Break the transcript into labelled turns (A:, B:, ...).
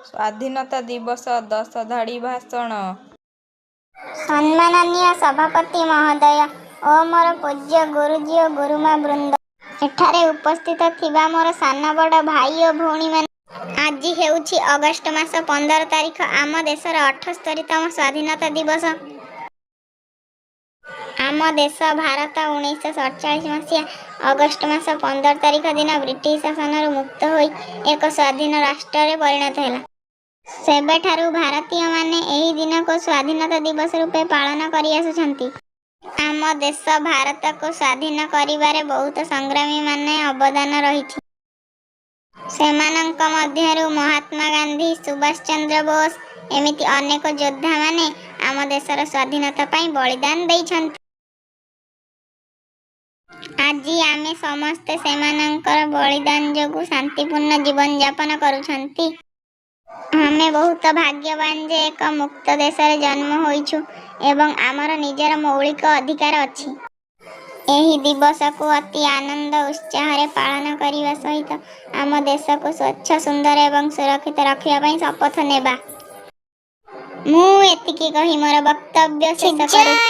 A: ସ୍ୱାଧୀନତା ଦିବସ 10 ଧାଡ଼ି ଭାଷଣ।
B: ସମ୍ମାନନୀୟ ସଭାପତି ମହୋଦୟ ଓ ମୋର ପୂଜ୍ୟ ଗୁରୁଜୀ ଓ ଗୁରୁମା ବୃନ୍ଦ, ଏଠାରେ ଉପସ୍ଥିତ ଥିବା ମୋର ସାନ ବଡ଼ ଭାଇ ଓ ଭଉଣୀମାନେ, ଆଜି ହେଉଛି ଅଗଷ୍ଟ ମାସ 15 ତାରିଖ ଆମ ଦେଶର 78ତମ ସ୍ୱାଧୀନତା ଦିବସ। ଆମ ଦେଶ ଭାରତ 1947 ମସିହା ଅଗଷ୍ଟ ମାସ 15 ତାରିଖ ଦିନ ବ୍ରିଟିଶ ଶାସନରୁ ମୁକ୍ତ ହୋଇ ଏକ ସ୍ୱାଧୀନ ରାଷ୍ଟ୍ରରେ ପରିଣତ ହେଲା। ସେବେଠାରୁ ଭାରତୀୟମାନେ ଏହି ଦିନକୁ ସ୍ୱାଧୀନତା ଦିବସ ରୂପେ ପାଳନ କରି ଆସୁଛନ୍ତି। ଆମ ଦେଶ ଭାରତକୁ ସ୍ୱାଧୀନ କରିବାରେ ବହୁତ ସଂଗ୍ରାମୀମାନେ ଅବଦାନ ରହିଛି। ସେମାନଙ୍କ ମଧ୍ୟରୁ ମହାତ୍ମା ଗାନ୍ଧୀ, ସୁଭାଷ ଚନ୍ଦ୍ର ବୋଷ ଏମିତି ଅନେକ ଯୋଦ୍ଧାମାନେ ଆମ ଦେଶର ସ୍ୱାଧୀନତା ପାଇଁ ବଳିଦାନ ଦେଇଛନ୍ତି। ଆଜି ଆମେ ସମସ୍ତେ ସେମାନଙ୍କର ବଳିଦାନ ଯୋଗୁଁ ଶାନ୍ତିପୂର୍ଣ୍ଣ ଜୀବନଯାପନ କରୁଛନ୍ତି। ଆମେ ବହୁତ ଭାଗ୍ୟବାନ ଯେ ଏକ ମୁକ୍ତ ଦେଶରେ ଜନ୍ମ ହୋଇଛୁ ଏବଂ ଆମର ନିଜର ମୌଳିକ ଅଧିକାର ଅଛି। ଏହି ଦିବସକୁ ଅତି ଆନନ୍ଦ ଉତ୍ସାହରେ ପାଳନ କରିବା ସହିତ ଆମ ଦେଶକୁ ସ୍ୱଚ୍ଛ, ସୁନ୍ଦର ଏବଂ ସୁରକ୍ଷିତ ରଖିବା ପାଇଁ ଶପଥ ନେବା। ମୁଁ ଏତିକି କହି ମୋର ବକ୍ତବ୍ୟ ଶେଷ କରୁଛି।